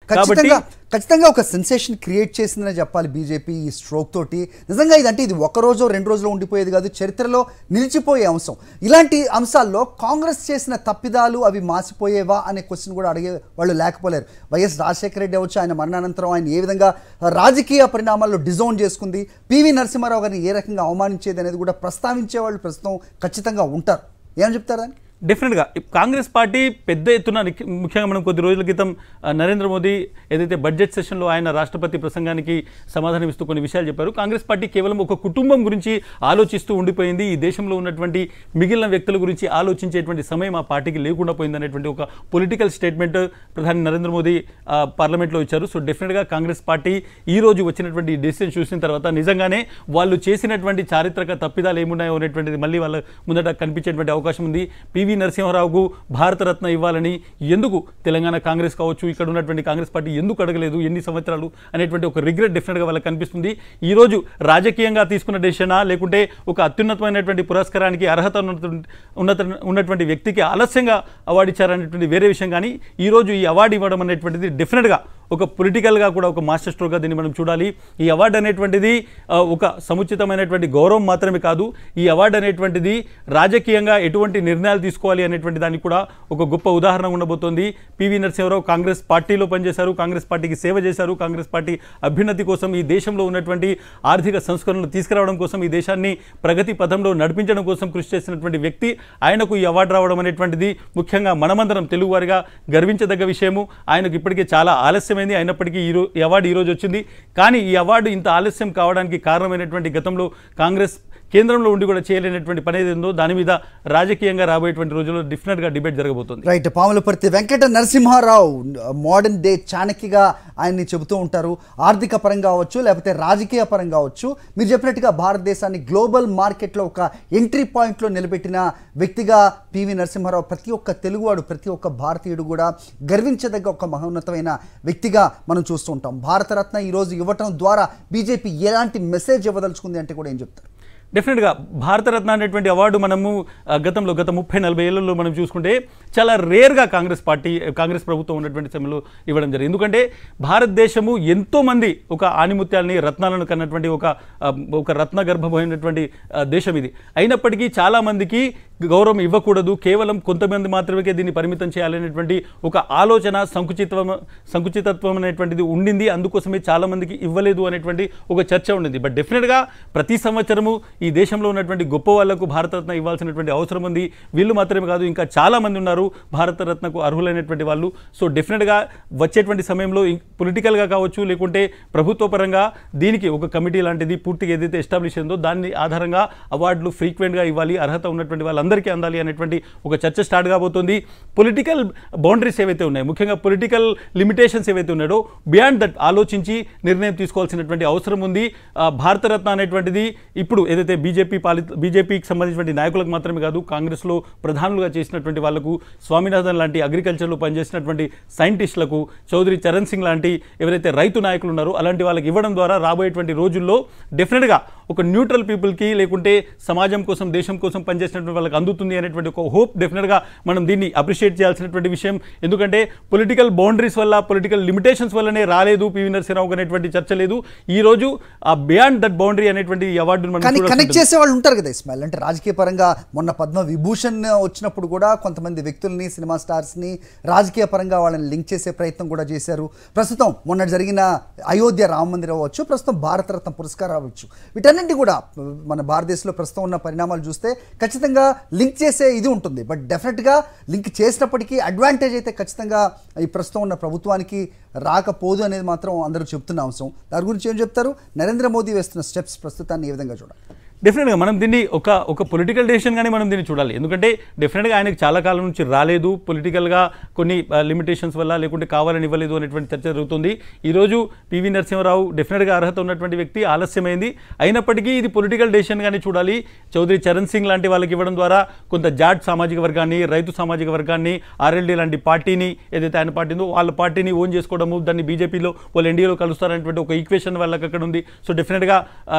కాబట్టి ఖచ్చితంగా ఒక సెన్సేషన్ క్రియేట్ చేసిందని చెప్పాలి బీజేపీ ఈ స్ట్రోక్ తోటి. నిజంగా ఇదంటే ఇది ఒక రోజు 2 రోజులు ఉండిపోయేది కాదు, చరిత్రలో నిలిచిపోయే అంశం. ఇలాంటి అంశాల్లో కాంగ్రెస్ చేసిన తప్పిదాలు అవి మాసిపోయేవా అనే క్వశ్చన్ కూడా అడిగే వాళ్ళు లేకపోలేరు. వైఎస్ రాజశేఖర రెడ్డి అవచ్చు, ఆయన మరణానంతరం ఆయన ఏ విధంగా రాజకీయ పరిణామాల్లో డిజోన్ చేసుకుంది, పివి నరసింహారావు గారిని ఏ రకంగా అవమానించేది అనేది కూడా ప్రస్తావించే వాళ్ళు ప్రస్తుతం ఖచ్చితంగా ఉంటారు. ఏమని చెప్తారని? డెఫినెట్గా కాంగ్రెస్ పార్టీ పెద్ద ఎత్తున, ముఖ్యంగా మనం కొద్ది రోజుల క్రితం నరేంద్ర మోదీ ఏదైతే బడ్జెట్ సెషన్లో ఆయన రాష్ట్రపతి ప్రసంగానికి సమాధానం ఇస్తూ కొన్ని విషయాలు చెప్పారు. కాంగ్రెస్ పార్టీ కేవలం ఒక కుటుంబం గురించి ఆలోచిస్తూ ఉండిపోయింది, ఈ దేశంలో ఉన్నటువంటి మిగిలిన వ్యక్తుల గురించి ఆలోచించేటువంటి సమయం ఆ పార్టీకి లేకుండా పోయిందనేటువంటి ఒక పొలిటికల్ స్టేట్మెంట్ ప్రధాని నరేంద్ర మోదీ పార్లమెంట్లో ఇచ్చారు. సో డెఫినెట్గా కాంగ్రెస్ పార్టీ ఈ రోజు వచ్చినటువంటి డెసిషన్ చూసిన తర్వాత నిజంగానే వాళ్ళు చేసినటువంటి చారిత్రక తప్పిదాలు ఏమున్నాయో అనేటువంటిది మళ్ళీ వాళ్ళ ముందట కనిపించేటువంటి అవకాశం ఉంది. పివి నరసింహారావుకు భారతరత్న ఇవ్వాలని ఎందుకు తెలంగాణ కాంగ్రెస్ కావచ్చు, ఇక్కడ ఉన్నటువంటి కాంగ్రెస్ పార్టీ ఎందుకు అడగలేదు ఎన్ని సంవత్సరాలు అనేటువంటి ఒక రిగ్రెట్ డెఫినెట్గా వాళ్ళకి కనిపిస్తుంది. ఈరోజు రాజకీయంగా తీసుకున్న డెసిషనా, లేకుంటే ఒక అత్యున్నతమైనటువంటి పురస్కారానికి అర్హత ఉన్నటువంటి వ్యక్తికి ఆలస్యంగా అవార్డు ఇచ్చారనేటువంటి వేరే విషయం. కానీ ఈరోజు ఈ అవార్డు ఇవ్వడం అనేటువంటిది డెఫినెట్గా ఒక పొలిటికల్గా కూడా ఒక మాస్టర్ స్ట్రోక్గా దీన్ని మనం చూడాలి. ఈ అవార్డు అనేటువంటిది ఒక సముచితమైనటువంటి గౌరవం మాత్రమే కాదు, ఈ అవార్డు అనేటువంటిది రాజకీయంగా ఎటువంటి నిర్ణయాలు తీసుకోవాలి అనేటువంటి దానికి కూడా ఒక గొప్ప ఉదాహరణ ఉండబోతోంది. పివి నరసింహారావు కాంగ్రెస్ పార్టీలో పనిచేశారు, కాంగ్రెస్ పార్టీకి సేవ చేశారు, కాంగ్రెస్ పార్టీ అభ్యున్నతి కోసం, ఈ దేశంలో ఉన్నటువంటి ఆర్థిక సంస్కరణలు తీసుకురావడం కోసం, ఈ దేశాన్ని ప్రగతి పథంలో నడిపించడం కోసం కృషి చేసినటువంటి వ్యక్తి. ఆయనకు ఈ అవార్డు రావడం అనేటువంటిది ముఖ్యంగా మనమందరం తెలుగువారిగా గర్వించదగ్గ విషయము. ఆయనకు ఇప్పటికే చాలా ఆలస్యం అయినప్పటికీ ఈ అవార్డు ఈరోజు వచ్చింది. కానీ ఈ అవార్డు ఇంత ఆలస్యం కావడానికి కారణమైనటువంటి గతంలో కాంగ్రెస్ కేంద్రంలో ఉండి కూడా చేయలేనటువంటి పని ఏదో దాని మీద రాజకీయంగా రాబోయేటువంటి రోజుల్లో డెఫినెట్గా డిబేట్ జరగబోతుంది. Right. Pamulaparthi Venkata Narasimha Rao modern day చాణక్యగా ఆయన్ని చెబుతూ ఉంటారు. ఆర్థిక పరంగా అవచ్చు, లేకపోతే రాజకీయ పరంగా అవచ్చు, మీరు చెప్పినట్టుగా భారతదేశాన్ని గ్లోబల్ మార్కెట్లో ఒక ఎంట్రీ పాయింట్లో నిలబెట్టిన వ్యక్తిగా పివి నరసింహారావు ప్రతి ఒక్క తెలుగువాడు, ప్రతి ఒక్క భారతీయుడు కూడా గర్వించదగ్గ ఒక మహోన్నతమైన వ్యక్తిగా మనం చూస్తూ ఉంటాం. భారతరత్న ఈరోజు ఇవ్వటం ద్వారా బీజేపీ ఎలాంటి మెసేజ్ ఇవ్వదలుచుకుంది అంటే కూడా ఏం చెప్తారు? డెఫినెట్గా భారతరత్న అనేటువంటి అవార్డు మనము గత 30-40 ఏళ్లలో మనం చూసుకుంటే చాలా రేర్గా కాంగ్రెస్ ప్రభుత్వం ఉన్నటువంటి సమయంలో ఇవ్వడం జరిగింది. ఎందుకంటే భారతదేశము ఎంతోమంది ఒక ఆణిముత్యాలని, రత్నాలను కన్నటువంటి ఒక రత్న గర్భమైనటువంటి దేశం ఇది. అయినప్పటికీ చాలామందికి గౌరవం ఇవ్వకూడదు, కేవలం కొంతమంది మాత్రమే దీన్ని పరిమితం చేయాలనేటువంటి ఒక ఆలోచన, సంకుచితత్వం అనేటువంటిది ఉండింది. అందుకోసమే చాలామందికి ఇవ్వలేదు అనేటువంటి ఒక చర్చ ఉండింది. బట్ డెఫినెట్గా ప్రతి సంవత్సరము ఈ దేశంలో ఉన్నటువంటి గొప్ప వాళ్లకు భారతరత్న ఇవ్వాల్సినటువంటి అవసరం ఉంది. వీళ్ళు మాత్రమే కాదు, ఇంకా చాలామంది ఉన్నారు భారతరత్నకు అర్హులైనటువంటి వాళ్ళు. సో డెఫినెట్గా వచ్చేటువంటి సమయంలో పొలిటికల్గా కావచ్చు, లేకుంటే ప్రభుత్వ పరంగా దీనికి ఒక కమిటీ లాంటిది పూర్తిగా ఏదైతే ఎస్టాబ్లిష్ అయిందో దాన్ని ఆధారంగా అవార్డులు ఫ్రీక్వెంట్గా ఇవ్వాలి, అర్హత ఉన్నటువంటి వాళ్ళందరికీ అందాలి అనేటువంటి ఒక చర్చ స్టార్ట్ కాబోతుంది. పొలిటికల్ బౌండరీస్ ఏవైతే ఉన్నాయో, ముఖ్యంగా పొలిటికల్ లిమిటేషన్స్ ఏవైతే ఉన్నాయో బియాండ్ దట్ ఆలోచించి నిర్ణయం తీసుకోవాల్సినటువంటి అవసరం ఉంది. భారతరత్న అనేటువంటిది ఇప్పుడు ఏదైతే బీజేపీకి సంబంధించినటువంటి నాయకులకు మాత్రమే కాదు, కాంగ్రెస్లో ప్రధానులుగా చేసినటువంటి వాళ్లకు, స్వామినాథన్ లాంటి అగ్రికల్చర్లో పనిచేసినటువంటి సైంటిస్టులకు, చౌదరి చరణ్ సింగ్ లాంటి ఎవరైతే రైతు నాయకులు ఉన్నారో అలాంటి వాళ్ళకి ఇవ్వడం ద్వారా రాబోయేటువంటి రోజుల్లో డెఫినెట్గా ఒక న్యూట్రల్ పీపుల్కి, లేకుంటే సమాజం కోసం, దేశం కోసం పనిచేసినటువంటి వాళ్ళకి అందుతుంది అనేటువంటి ఒక హోప్ డెఫినెట్గా మనం దీన్ని అప్రిషియేట్ చేయాల్సినటువంటి విషయం. ఎందుకంటే పొలిటికల్ బౌండరీస్ వల్ల, పొలిటికల్ లిమిటేషన్స్ వల్లనే రాలేదు పివి నరసింహారావు అనేటువంటి చర్చ లేదు. ఈ రోజు ఆ బియాండ్ దట్ బౌండరీ అనేటువంటి అవార్డును మనం కనెక్ట్ చేసే వాళ్ళు ఉంటారు కదా ఇస్మాయిల్. అంటే రాజకీయ పరంగా మొన్న పద్మ విభూషణ్ వచ్చినప్పుడు కూడా కొంతమంది వ్యక్తుల్ని, సినిమా స్టార్స్ని రాజకీయ పరంగా వాళ్ళని లింక్ చేసే ప్రయత్నం కూడా చేశారు. ప్రస్తుతం మొన్న జరిగిన అయోధ్య రామ మందిరం అవ్వచ్చు, ప్రస్తుతం భారతరత్న పురస్కారం అవ్వచ్చు, వీటన్నింటి కూడా మన భారతదేశంలో ప్రస్తుతం ఉన్న పరిణామాలు చూస్తే ఖచ్చితంగా లింక్ చేసే ఇది ఉంటుంది. బట్ డెఫినెట్గా లింక్ చేసినప్పటికీ అడ్వాంటేజ్ అయితే ఖచ్చితంగా ఈ ప్రస్తుతం ఉన్న ప్రభుత్వానికి రాకపోదు అనేది మాత్రం అందరూ చెప్తున్న అంశం. దాని గురించి ఏం చెప్తారు? నరేంద్ర మోదీ వేస్తున్న స్టెప్స్ ప్రస్తుతాన్ని ఏ విధంగా చూడాలి? డెఫినెట్గా మనం దీన్ని ఒక పొలిటికల్ డెసిషన్గానే మనం దీన్ని చూడాలి. ఎందుకంటే డెఫినెట్గా ఆయనకు చాలా కాలం నుంచి రాలేదు, పొలిటికల్గా కొన్ని లిమిటేషన్స్ వల్ల, లేకుంటే కావాలని ఇవ్వలేదు అనేటువంటి చర్చ జరుగుతుంది. ఈరోజు పివి నరసింహారావు డెఫినెట్గా అర్హత ఉన్నటువంటి వ్యక్తి, ఆలస్యమైంది. అయినప్పటికీ ఇది పొలిటికల్ డెసిషన్గానే చూడాలి. చౌదరి చరణ్ సింగ్ లాంటి వాళ్ళకి ఇవ్వడం ద్వారా కొంత జాట్ సామాజిక వర్గాన్ని, రైతు సామాజిక వర్గాన్ని, ఆర్ఎల్డీ లాంటి పార్టీని ఏదైతే ఆయన పార్టీ ఉందో వాళ్ళ పార్టీని ఓన్ చేసుకోవడము, దాన్ని బీజేపీలో వాళ్ళు ఎన్డీఏలో కలుస్తారనేటువంటి ఒక ఈక్వేషన్ వాళ్ళకి అక్కడ ఉంది. సో డెఫినెట్గా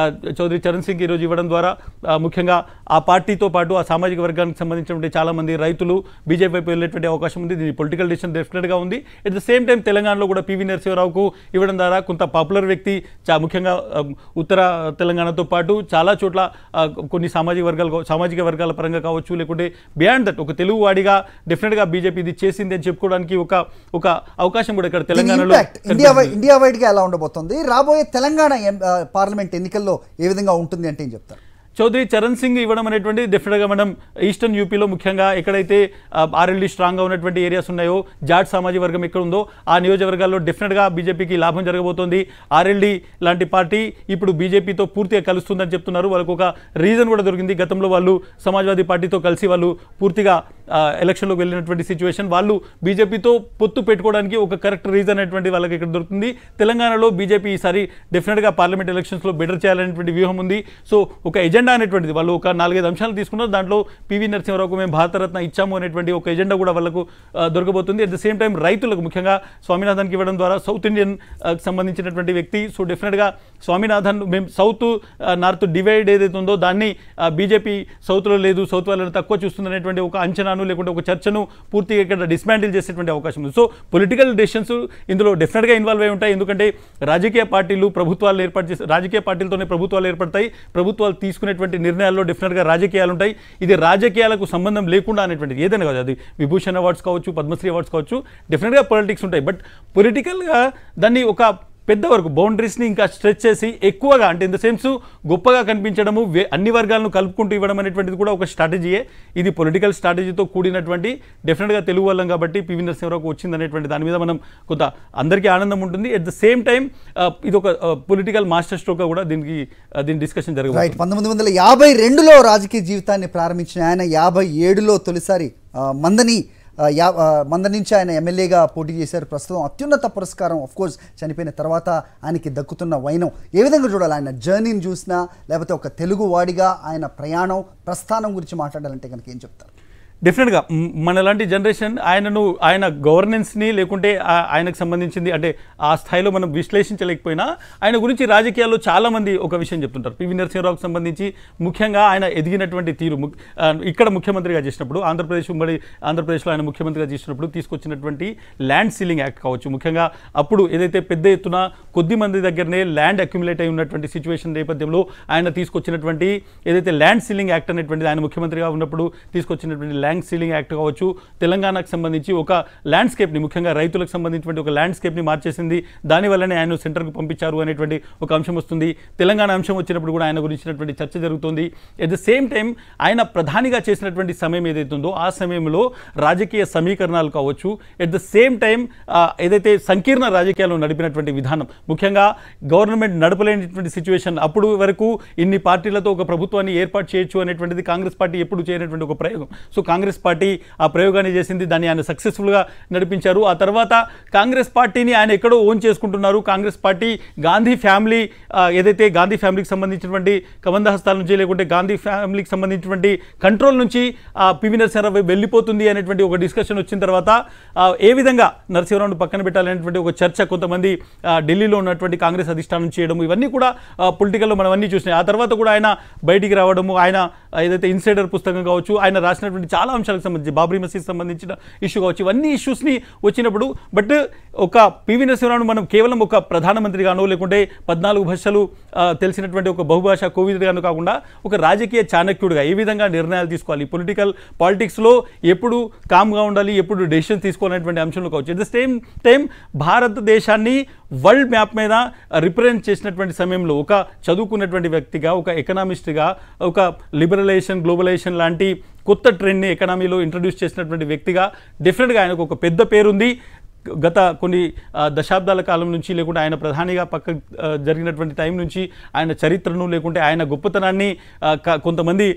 చౌదరి చరణ్ సింగ్ ఈరోజు ఇవ్వడం ద్వారా ముఖ్యంగా ఆ పార్టీతో పాటు ఆ సామాజిక వర్గానికి సంబంధించినటువంటి చాలామంది రైతులు బీజేపీ వైపు వెళ్ళేటువంటి అవకాశం ఉంది. దీని పొలిటికల్ డిసిషన్ డెఫినెట్గా ఉంది. అట్ ద సేమ్ టైం తెలంగాణలో కూడా పివి నరసింహారావుకు ఇవ్వడం ద్వారా కొంత పాపులర్ వ్యక్తి, ముఖ్యంగా ఉత్తర తెలంగాణతో పాటు చాలా చోట్ల కొన్ని సామాజిక వర్గాల పరంగా కావచ్చు, లేకుంటే బియాండ్ దట్ ఒక తెలుగు వాడిగా డెఫినెట్గా బీజేపీ ఇది చేసింది అని చెప్పుకోవడానికి ఒక అవకాశం కూడా ఇక్కడ తెలంగాణలో ఇండియా వైడ్ గా ఎలా ఉండబోతుంది, రాబోయే తెలంగాణ పార్లమెంట్ ఎన్నికల్లో ఏ విధంగా ఉంటుంది అంటే ఏం చెప్తారు? చౌదరి చరణ్ సింగ్ ఇవ్వడం అనేటువంటి డెఫినెట్గా మనం ఈస్టర్న్ యూపీలో ముఖ్యంగా ఎక్కడైతే ఆర్ఎల్డీ స్ట్రాంగ్గా ఉన్నటువంటి ఏరియాస్ ఉన్నాయో, జాట్ సామాజిక వర్గం ఎక్కడ ఉందో ఆ నియోజకవర్గాల్లో డెఫినెట్గా బీజేపీకి లాభం జరగబోతోంది. ఆర్ఎల్డీ లాంటి పార్టీ ఇప్పుడు బీజేపీతో పూర్తిగా కలుస్తుందని చెప్తున్నారు. వాళ్ళకు ఒక రీజన్ కూడా దొరికింది. గతంలో వాళ్ళు సమాజ్వాదీ పార్టీతో కలిసి వాళ్ళు పూర్తిగా ఎలక్షన్లోకి వెళ్ళినటువంటి సిచ్యువేషన్, వాళ్ళు బీజేపీతో పొత్తు పెట్టుకోవడానికి ఒక కరెక్ట్ రీజన్ అనేటువంటి వాళ్ళకి ఇక్కడ దొరుకుతుంది. తెలంగాణలో బీజేపీ ఈసారి డెఫినెట్గా పార్లమెంట్ ఎలక్షన్స్లో బెటర్ చేయాలనేటువంటి వ్యూహం ఉంది. సో ఒక ఎజెండా అనేటువంటిది వాళ్ళు ఒక 4-5 అంశాలు తీసుకున్నారు. దాంట్లో పివి నరసింహారావుకు మేము భారతరత్న ఇచ్చాము అనేటువంటి ఒక ఎజెండా కూడా వాళ్ళకు దొరకబోతుంది. అట్ ద సేమ్ టైం రైతులకు ముఖ్యంగా స్వామినాథన్కి ఇవ్వడం ద్వారా సౌత్ ఇండియన్ సంబంధించినటువంటి వ్యక్తి. సో డెఫినెట్గా స్వామినాథన్ మేము సౌత్ నార్త్ డివైడ్ ఏదైతే ఉందో దాన్ని బీజేపీ సౌత్లో లేదు, సౌత్ వాళ్ళని తక్కువ చూస్తుంది అనేటువంటి ఒక అంచనాను లేకుంటే ఒక చర్చను పూర్తిగా ఇక్కడ డిస్మాంటిల్ చేసేటువంటి అవకాశం ఉంది. సో పొలిటికల్ డెసిషన్స్ ఇందులో డెఫినెట్గా ఇన్వాల్వ్ అయి ఉంటాయి. ఎందుకంటే రాజకీయ పార్టీలు ప్రభుత్వాలు ఏర్పాటు చేసి రాజకీయ పార్టీలతోనే ప్రభుత్వాలు ఏర్పడతాయి. ప్రభుత్వాలు తీసుకునేటువంటి నిర్ణయాల్లో డెఫినెట్గా రాజకీయాలు ఉంటాయి. ఇది రాజకీయాలకు సంబంధం లేకుండా అనేటువంటిది ఏదైనా కాదు, అది విభూషణ్ అవార్డ్స్ కావచ్చు, పద్మశ్రీ అవార్డ్స్ కావచ్చు, డెఫినెట్గా పొలిటిక్స్ ఉంటాయి. బట్ పొలిటికల్గా దాన్ని ఒక పెద్ద వరకు బౌండరీస్ని ఇంకా స్ట్రెచ్ చేసి ఎక్కువగా అంటే ఇన్ ద సెన్స్ గొప్పగా కనిపించడము, అన్ని వర్గాలను కలుపుకుంటూ ఇవ్వడం అనేటువంటిది కూడా ఒక స్ట్రాటజీయే. ఇది పొలిటికల్ స్ట్రాటజీతో కూడినటువంటి డెఫినెట్గా తెలుగు వాళ్ళం కాబట్టి పివి నరసింహారావుకు వచ్చింది అనేటువంటి దాని మీద మనం కొంత అందరికీ ఆనందం ఉంటుంది. అట్ ద సేమ్ టైం ఇది ఒక పొలిటికల్ మాస్టర్ స్ట్రోక్గా కూడా దీని డిస్కషన్ జరగదు. 1952లో రాజకీయ జీవితాన్ని ప్రారంభించిన ఆయన 57లో తొలిసారి మంద నుంచి ఆయన ఎమ్మెల్యేగా పోటీ చేశారు. ప్రస్తుతం అత్యున్నత పురస్కారం కోర్స్ చనిపోయిన తర్వాత ఆయనకి దక్కుతున్న వైనం ఏ విధంగా చూడాలి? ఆయన జర్నీని చూసినా లేకపోతే ఒక తెలుగు వాడిగా ఆయన ప్రస్థానం గురించి మాట్లాడాలంటే కనుక ఏం చెప్తారు? డెఫినెట్గా మనలాంటి జనరేషన్ ఆయన గవర్నెన్స్ని లేకుంటే ఆయనకు సంబంధించింది అంటే ఆ స్థాయిలో మనం విశ్లేషించలేకపోయినా ఆయన గురించి రాజకీయాల్లో చాలామంది ఒక విషయం చెప్తుంటారు. పివి నరసింహారావుకు సంబంధించి ముఖ్యంగా ఆయన ఎదిగినటువంటి తీరు, ఇక్కడ ముఖ్యమంత్రిగా చేసినప్పుడు ఆంధ్రప్రదేశ్లో ఆయన ముఖ్యమంత్రిగా చేసినప్పుడు తీసుకొచ్చినటువంటి ల్యాండ్ సీలింగ్ యాక్ట్ కావచ్చు, ముఖ్యంగా అప్పుడు ఏదైతే పెద్ద ఎత్తున కొద్ది మంది దగ్గరనే ల్యాండ్ అక్యుములేట్ అయి ఉన్నటువంటి సిచ్యువేషన్ నేపథ్యంలో ఆయన తీసుకొచ్చినటువంటి ఏదైతే ల్యాండ్ సీలింగ్ యాక్ట్ అనేటువంటిది ఆయన ముఖ్యమంత్రిగా ఉన్నప్పుడు తీసుకొచ్చినటువంటి ల్యాండ్ సీలింగ్ యాక్ట్ కావచ్చు, తెలంగాణకు సంబంధించి ఒక ల్యాండ్స్కేప్ని ముఖ్యంగా రైతులకు సంబంధించినటువంటి ఒక ల్యాండ్స్కేప్ని మార్చేసింది. దానివల్లనే ఆయన సెంటర్కు పంపించారు అనేటువంటి ఒక అంశం వస్తుంది. తెలంగాణ అంశం వచ్చినప్పుడు కూడా ఆయన గురించినటువంటి చర్చ జరుగుతుంది. ఎట్ ద సేమ్ టైం ఆయన ప్రధానిగా చేసినటువంటి సమయం ఏదైతే ఉందో ఆ సమయంలో రాజకీయ సమీకరణాలు కావచ్చు, ఎట్ ద సేమ్ టైం ఏదైతే సంకీర్ణ రాజకీయాలు నడిపినటువంటి విధానం, ముఖ్యంగా గవర్నమెంట్ నడపలేనటువంటి సిచ్యువేషన్, అప్పుడు వరకు ఇన్ని పార్టీలతో ఒక ప్రభుత్వాన్ని ఏర్పాటు చేయొచ్చు అనేటువంటిది కాంగ్రెస్ పార్టీ ఎప్పుడు చేయనటువంటి ఒక ప్రయోగం. సో కాంగ్రెస్ పార్టీ ఆ ప్రయోగాన్ని చేసింది, దాన్ని ఆయన సక్సెస్ఫుల్గా నడిపించారు. ఆ తర్వాత కాంగ్రెస్ పార్టీని ఆయన ఎక్కడో ఓన్ చేసుకుంటున్నారు. కాంగ్రెస్ పార్టీ గాంధీ ఫ్యామిలీ ఏదైతే గాంధీ ఫ్యామిలీకి సంబంధించినటువంటి కబంధహస్తాల నుంచి లేకుంటే గాంధీ ఫ్యామిలీకి సంబంధించినటువంటి కంట్రోల్ నుంచి పివి నరసింహారావు వెళ్ళిపోతుంది అనేటువంటి ఒక డిస్కషన్ వచ్చిన తర్వాత ఏ విధంగా నరసింహారావును పక్కన పెట్టాలనేటువంటి ఒక చర్చ కొంతమంది ఢిల్లీలో ఉన్నటువంటి కాంగ్రెస్ అధిష్టానం చేయడము, ఇవన్నీ కూడా పొలిటికల్లో మనం అన్నీ చూసినాయి. ఆ తర్వాత కూడా ఆయన బయటికి రావడము, ఆయన ఏదైతే ఇన్సైడర్ పుస్తకం కావచ్చు, ఆయన రాసినటువంటి చాలా అంశాలకు సంబంధించి బాబ్రీ మసీద్ సంబంధించిన ఇష్యూ కావచ్చు, ఇవన్నీ ఇష్యూస్ని వచ్చినప్పుడు బట్ ఒక పివి నరసింహారావును మనం కేవలం ఒక ప్రధానమంత్రిగానో లేకుంటే 14 భాషలు తెలిసినటువంటి ఒక బహుభాషా కోవిదుగాను కాకుండా ఒక రాజకీయ చాణక్యుడిగా ఏ విధంగా నిర్ణయాలు తీసుకోవాలి, పాలిటిక్స్లో ఎప్పుడు కామ్గా ఉండాలి, ఎప్పుడు డెసిషన్ తీసుకోవాలనేటువంటి అంశంలో కావచ్చు. ఎట్ ద సేమ్ టైం భారతదేశాన్ని వరల్డ్ మ్యాప్ మీద రిప్రజెంట్ చేసినటువంటి సమయంలో ఒక చదువుకున్నటువంటి వ్యక్తిగా, ఒక ఎకనామిస్ట్గా, ఒక లిబరలైజేషన్ గ్లోబలైజేషన్ లాంటి కొత్త ట్రెండ్ని ఎకనామీలో ఇంట్రడ్యూస్ చేసినటువంటి వ్యక్తిగా డెఫినెట్గా ఆయనకు ఒక పెద్ద పేరుంది. గత కొన్ని దశాబ్దాల కాలం నుంచి లేకుంటే ఆయన ప్రధానిగా జరిగినటువంటి టైం నుంచి ఆయన చరిత్రను లేకుంటే ఆయన గొప్పతనాన్ని కొంతమంది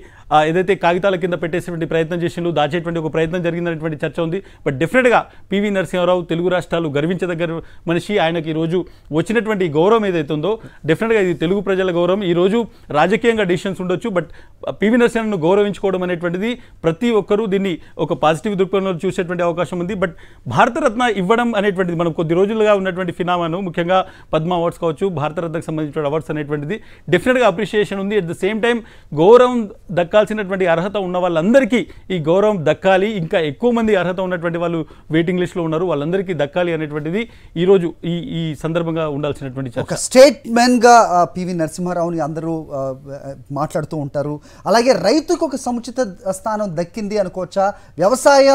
ఏదైతే కాగితాల కింద పెట్టేసేటువంటి ప్రయత్నం చేసిండు, దాచేటువంటి ఒక ప్రయత్నం జరిగిందనేటువంటి చర్చ ఉంది. బట్ డెఫినెట్గా పివి నరసింహారావు తెలుగు రాష్ట్రాలు గర్వించదగ్గర మనిషి. ఆయనకి ఈరోజు వచ్చినటువంటి గౌరవం ఏదైతే ఉందో డెఫినెట్గా ఇది తెలుగు ప్రజల గౌరవం. ఈరోజు రాజకీయంగా డిసిషన్స్ ఉండొచ్చు, బట్ పివి నరసింహను గౌరవించుకోవడం అనేటువంటిది ప్రతి ఒక్కరూ దీన్ని ఒక పాజిటివ్ దృక్పథంలో చూసేటువంటి అవకాశం ఉంది. బట్ భారతరత్న ఇవ్వడం అనేటువంటిది మనం కొద్ది రోజులుగా ఉన్నటువంటి ఫినామాను, ముఖ్యంగా పద్మ అవార్డ్స్ కావచ్చు, భారతరత్నకు సంబంధించిన అవార్డ్స్ అనేటువంటిది డెఫినెట్గా అప్రిషియేషన్ ఉంది. అట్ ద సేమ్ టైం గౌరవం దక్కాల్సినటువంటి అర్హత ఉన్న వాళ్ళందరికీ ఈ గౌరవం దక్కాలి. ఇంకా ఎక్కువ మంది అర్హత ఉన్నటువంటి వాళ్ళు వెయిటింగ్ లిస్ట్లో ఉన్నారు, వాళ్ళందరికీ దక్కాలి అనేటువంటిది ఈరోజు ఈ సందర్భంగా ఉండాల్సినటువంటి చర్చ. ఒక స్టేట్మెన్గా పివి నరసింహారావుని అందరూ మాట్లాడుతూ ఉంటారు. అలాగే రైతుకు ఒక సముచిత స్థానం దక్కింది అనుకోవచ్చా? వ్యవసాయ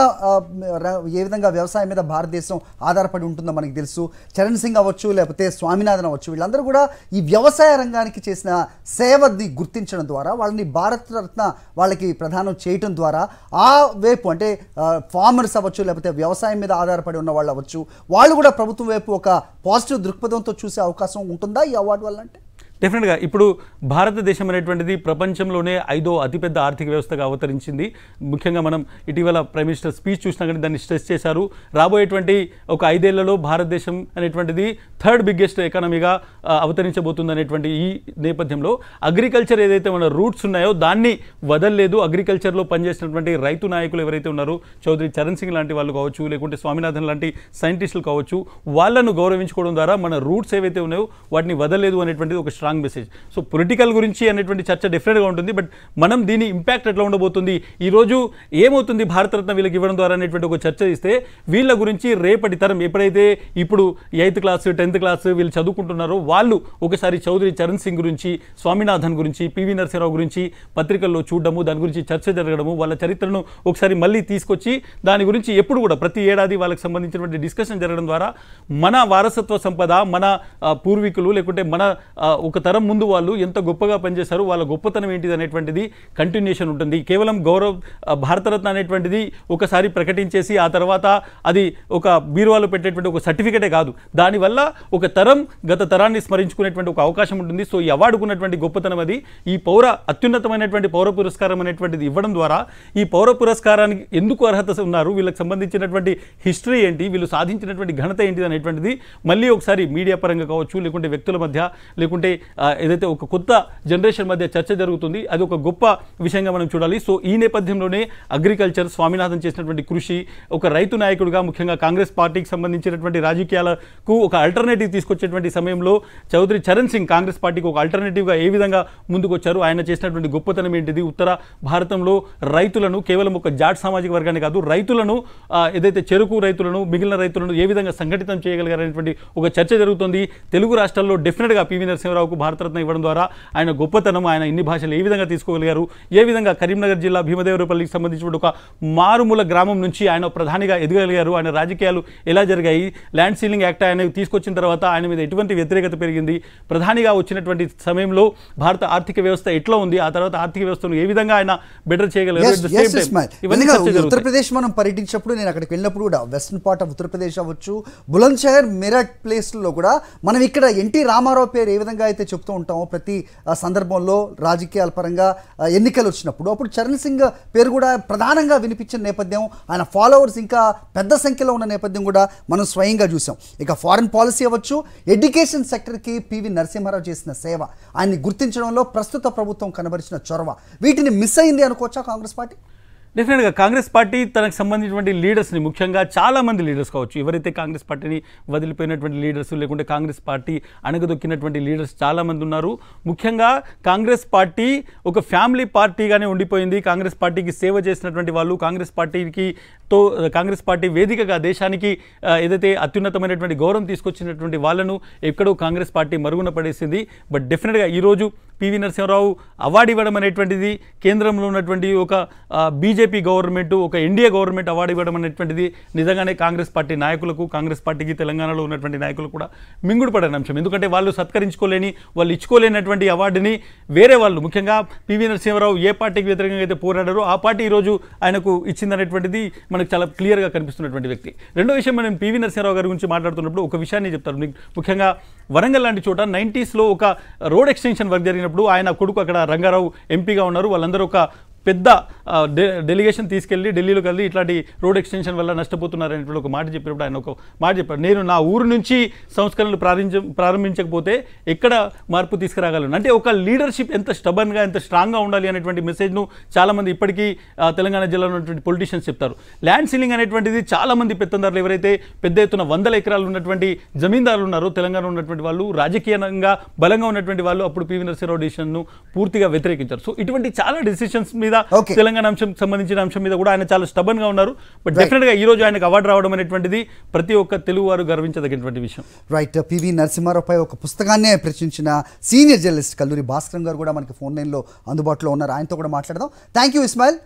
ఏ విధంగా వ్యవసాయం మీద భారతదేశం ఆధారపడి ఉంటుందో మనకి తెలుసు. చరణ్ సింగ్ అవ్వచ్చు, లేకపోతే స్వామినాథన్ అవ్వచ్చు, వీళ్ళందరూ కూడా ఈ వ్యవసాయ రంగానికి చేసిన సేవని గుర్తించడం ద్వారా వాళ్ళని భారతరత్న వాళ్ళకి ప్రదానం చేయటం ద్వారా ఆ వైపు అంటే ఫార్మర్స్ అవ్వచ్చు, లేకపోతే వ్యవసాయం మీద ఆధారపడి ఉన్న వాళ్ళు అవ్వచ్చు, వాళ్ళు కూడా ప్రభుత్వం వైపు ఒక పాజిటివ్ దృక్పథంతో చూసే అవకాశం ఉంటుందా ఈ అవార్డు వల్ల? అంటే డెఫినెట్గా ఇప్పుడు భారతదేశం అనేటువంటిది ప్రపంచంలోనే 5వ అతిపెద్ద ఆర్థిక వ్యవస్థగా అవతరించింది. ముఖ్యంగా మనం ఇటీవల ప్రైమ్ మినిస్టర్ స్పీచ్ చూసినా కానీ దాన్ని స్ట్రెస్ చేశారు. రాబోయేటువంటి ఒక 5 ఏళ్లలో భారతదేశం అనేటువంటిది 3rd బిగ్గెస్ట్ ఎకానమీగా అవతరించబోతుంది అనేటువంటి ఈ నేపథ్యంలో అగ్రికల్చర్ ఏదైతే మన రూట్స్ ఉన్నాయో దాన్ని వదలలేదు. అగ్రికల్చర్లో పనిచేసినటువంటి రైతు నాయకులు ఎవరైతే ఉన్నారో, చౌదరి చరణ్ సింగ్ లాంటి వాళ్ళు కావచ్చు, లేకుంటే స్వామినాథన్ లాంటి సైంటిస్టులు కావచ్చు, వాళ్ళను గౌరవించుకోవడం ద్వారా మన రూట్స్ ఏవైతే ఉన్నాయో వాటిని వదలలేదు అనేటువంటిది ఒక స్ట్రాంగ్ మెసేజ్. సో పొలిటికల్ గురించి అనేటువంటి చర్చ డెఫినెట్గా ఉంటుంది. బట్ మనం దీని ఇంపాక్ట్ ఎట్లా ఉండబోతుంది, ఈరోజు ఏమవుతుంది భారతరత్న వీళ్ళకి ఇవ్వడం ద్వారా అనేటువంటి ఒక చర్చ ఇస్తే వీళ్ళ గురించి రేపటి తరం ఎప్పుడైతే ఇప్పుడు 8th క్లాస్ 10th క్లాస్ వీళ్ళు చదువుకుంటున్నారో వాళ్ళు ఒకసారి చౌదరి చరణ్ సింగ్ గురించి, స్వామినాథన్ గురించి, పివి నరసింహారావు గురించి పత్రికల్లో చూడడము, దాని గురించి చర్చ జరగడము, వాళ్ళ చరిత్రను ఒకసారి మళ్ళీ తీసుకొచ్చి దాని గురించి ఎప్పుడు కూడా ప్రతి ఏడాది వాళ్ళకి సంబంధించినటువంటి డిస్కషన్ జరగడం ద్వారా మన వారసత్వ సంపద, మన పూర్వీకులు లేకుంటే మన ఒక తరం ముందు వాళ్ళు ఎంత గొప్పగా పనిచేశారు, వాళ్ళ గొప్పతనం ఏంటిది అనేటువంటిది కంటిన్యూషన్ ఉంటుంది. కేవలం భారతరత్న అనేటువంటిది ఒకసారి ప్రకటించేసి ఆ తర్వాత అది ఒక బీరువాలో పెట్టేటువంటి ఒక సర్టిఫికేటే కాదు, దానివల్ల ఒక తరం గత తరాన్ని స్మరించుకునేటువంటి ఒక అవకాశం ఉంటుంది. సో ఈ అవార్డుకున్నటువంటి గొప్పతనం అది. ఈ అత్యున్నతమైనటువంటి పౌర పురస్కారం అనేటువంటిది ఇవ్వడం ద్వారా ఈ పౌర పురస్కారానికి ఎందుకు అర్హత ఉన్నారు, వీళ్ళకి సంబంధించినటువంటి హిస్టరీ ఏంటి, వీళ్ళు సాధించినటువంటి ఘనత ఏంటిది అనేటువంటిది మళ్ళీ ఒకసారి మీడియా పరంగా కావచ్చు, లేకుంటే వ్యక్తుల మధ్య, లేకుంటే ఏదైతే ఒక కొత్త జనరేషన్ మధ్య చర్చ జరుగుతుంది, అది ఒక గొప్ప విషయంగా మనం చూడాలి. సో ఈ నేపథ్యంలోనే అగ్రికల్చర్, స్వామినాథన్ చేసినటువంటి కృషి, ఒక రైతు నాయకుడిగా ముఖ్యంగా కాంగ్రెస్ పార్టీకి సంబంధించినటువంటి రాజకీయాలకు ఒక ఆల్టర్నేటివ్ తీసుకొచ్చేటువంటి సమయంలో చౌదరి చరణ్ సింగ్ కాంగ్రెస్ పార్టీకి ఒక ఆల్టర్నేటివ్గా ఏ విధంగా ముందుకు వచ్చారు, ఆయన చేసినటువంటి గొప్పతనం ఏంటిది, ఉత్తర భారతంలో రైతులను కేవలం ఒక జాట్ సామాజిక వర్గాన్ని కాదు, రైతులను ఏదైతే చెరుకు రైతులను, మిగిలిన రైతులను ఏ విధంగా సంఘటితం చేయగలిగారనేటువంటి ఒక చర్చ జరుగుతుంది. తెలుగు రాష్ట్రాల్లో డెఫినెట్గా పివి నరసింహారావుకు భారతరత్న ఇవ్వడం ద్వారా ఆయన గొప్పతనం, ఆయన ఇన్ని భాషలు ఏ విధంగా తీసుకోగలిగారు, ఏ విధంగా కరీంనగర్ జిల్లా భీమదేవరపల్లికి సంబంధించిన ఒక మారుమూల గ్రామం నుంచి ఆయన ప్రధానిగా ఎదగలిగారు, ఆయన రాజకీయాలు ఎలా జరిగాయి, ల్యాండ్ సీలింగ్ యాక్ట్ ఆయన తీసుకొచ్చిన తర్వాత ఆయన మీద ఎటువంటి వ్యతిరేకత పెరిగింది, ప్రధానిగా వచ్చినటువంటి సమయంలో భారత ఆర్థిక వ్యవస్థ ఎట్లా ఉంది, ఆ తర్వాత ఆర్థిక వ్యవస్థను ఏ విధంగా ఆయన బెటర్ చేయగలిగారు. ఉత్తరప్రదేశ్ మనం పర్యటించినప్పుడు, నేను అక్కడికి వెళ్ళినప్పుడు కూడా వెస్టర్న్ పార్ట్ ఆఫ్ ఉత్తరప్రదేశ్ అవ్వచ్చు, బులంద్ షహర్, మీరట్ ప్లేస్లో కూడా మనం ఇక్కడ ఎన్టీ రామారావు పేరు ఏ విధంగా అయితే చెప్తూ ఉంటామో ప్రతి సందర్భంలో రాజకీయాల పరంగా ఎన్నికలు వచ్చినప్పుడు, అప్పుడు చరణ్ సింగ్ పేరు కూడా ప్రధానంగా వినిపించిన నేపథ్యం, ఆయన ఫాలోవర్స్ ఇంకా పెద్ద సంఖ్యలో ఉన్న నేపథ్యం కూడా మనం స్వయంగా చూసాం. ఇక ఫారెన్ పాలసీ అవ్వచ్చు, ఎడ్యుకేషన్ సెక్టర్కి పివి నరసింహారావు చేసిన సేవ, ఆయన్ని గుర్తించడంలో ప్రస్తుత ప్రభుత్వం కనబరిచిన చొరవ, వీటిని మిస్ అయింది అనుకోవచ్చా కాంగ్రెస్ పార్టీ? డెఫినెట్గా కాంగ్రెస్ పార్టీ తనకు సంబంధించినటువంటి లీడర్స్ని, ముఖ్యంగా చాలామంది లీడర్స్ కావచ్చు, ఎవరైతే కాంగ్రెస్ పార్టీని వదిలిపోయినటువంటి లీడర్స్, లేకుంటే కాంగ్రెస్ పార్టీ అణగదొక్కినటువంటి లీడర్స్ చాలామంది ఉన్నారు. ముఖ్యంగా కాంగ్రెస్ పార్టీ ఒక ఫ్యామిలీ పార్టీగానే ఉండిపోయింది. కాంగ్రెస్ పార్టీకి సేవ చేసినటువంటి వాళ్ళు, కాంగ్రెస్ పార్టీ వేదికగా దేశానికి ఏదైతే అత్యున్నతమైనటువంటి గౌరవం తీసుకొచ్చినటువంటి వాళ్ళను ఎక్కడో కాంగ్రెస్ పార్టీ మరుగున పడేసింది. బట్ డెఫినెట్గా ఈరోజు పివి నరసింహారావు అవార్డు ఇవ్వడం అనేటువంటిది, కేంద్రంలో ఉన్నటువంటి ఒక బీజేపీ గవర్నమెంట్, ఒక ఎన్డీఏ గవర్నమెంట్ అవార్డు ఇవ్వడం అనేటువంటిది నిజంగానే కాంగ్రెస్ పార్టీ నాయకులకు, కాంగ్రెస్ పార్టీకి తెలంగాణలో ఉన్నటువంటి నాయకులు కూడా మింగుడు పడని అంశం. ఎందుకంటే వాళ్ళు సత్కరించుకోలేని, వాళ్ళు ఇచ్చుకోలేనటువంటి అవార్డుని వేరే వాళ్ళు, ముఖ్యంగా పివి నరసింహారావు ఏ పార్టీకి వ్యతిరేకంగా అయితే పోరాడారో ఆ పార్టీ ఈరోజు ఆయనకు ఇచ్చిందనేటువంటిది మనకు చాలా క్లియర్గా కనిపిస్తున్నటువంటి వ్యక్తి. రెండో విషయం, మనం పివి నరసింహారావు గారి గురించి మాట్లాడుతున్నప్పుడు ఒక విషయాన్ని చెప్తారు. ముఖ్యంగా వరంగల్ లాంటి చోట 90s లో ఒక రోడ్ ఎక్స్టెన్షన్ వర్క్ జరిగినప్పుడు ఆయన కొడుకు అక్కడ రంగారావు ఎంపీగా ఉన్నారు, వాళ్ళందరూ ఒక పెద్ద డెలిగేషన్ తీసుకెళ్లి ఢిల్లీలోకి వెళ్ళి ఇట్లాంటి రోడ్ ఎక్స్టెన్షన్ వల్ల నష్టపోతున్నారనేటువంటి ఒక మాట చెప్పినప్పుడు ఆయన ఒక మాట చెప్పారు, నేను నా ఊరు నుంచి సంస్కరణలు ప్రారంభించకపోతే ఎక్కడ మార్పు తీసుకురాగలను. అంటే ఒక లీడర్షిప్ ఎంత స్టబన్గా ఎంత స్ట్రాంగ్గా ఉండాలి అనేటువంటి మెసేజ్ను చాలామంది ఇప్పటికీ తెలంగాణ జిల్లాలో ఉన్నటువంటి పొలిటీషియన్స్ చెప్తారు. ల్యాండ్ సీలింగ్ అనేటువంటిది చాలామంది పెత్తందారులు ఎవరైతే పెద్ద ఎత్తున 100 ఎకరాలు ఉన్నటువంటి జమీందారులు ఉన్నారో తెలంగాణలో ఉన్నటువంటి వాళ్ళు, రాజకీయంగా బలంగా ఉన్నటువంటి వాళ్ళు అప్పుడు పివి నరసింహారావు డిసిషన్ను పూర్తిగా వ్యతిరేకించారు. సో ఇటువంటి చాలా డిసిషన్స్ మీద తెలంగాణ అంశం సంబంధించిన అంశం మీద కూడా ఆయన చాలా స్టబన్ గా ఉన్నారు. బట్ డెఫినెట్గా ఈ రోజు ఆయనకు అవార్డు రావడం అనేటువంటిది ప్రతి ఒక్క తెలుగు వారు గర్వించదగినటువంటి విషయం. రైట్. పివి నరసింహారావుపై ఒక పుస్తకాన్నే ప్రచురించిన సీనియర్ జర్నలిస్ట్ కల్లూరి భాస్కర్ గారు కూడా మనకి ఫోన్ లైన్లో అందుబాటులో ఉన్నారు. ఆయనతో కూడా మాట్లాడదాం. Thank you Ismail.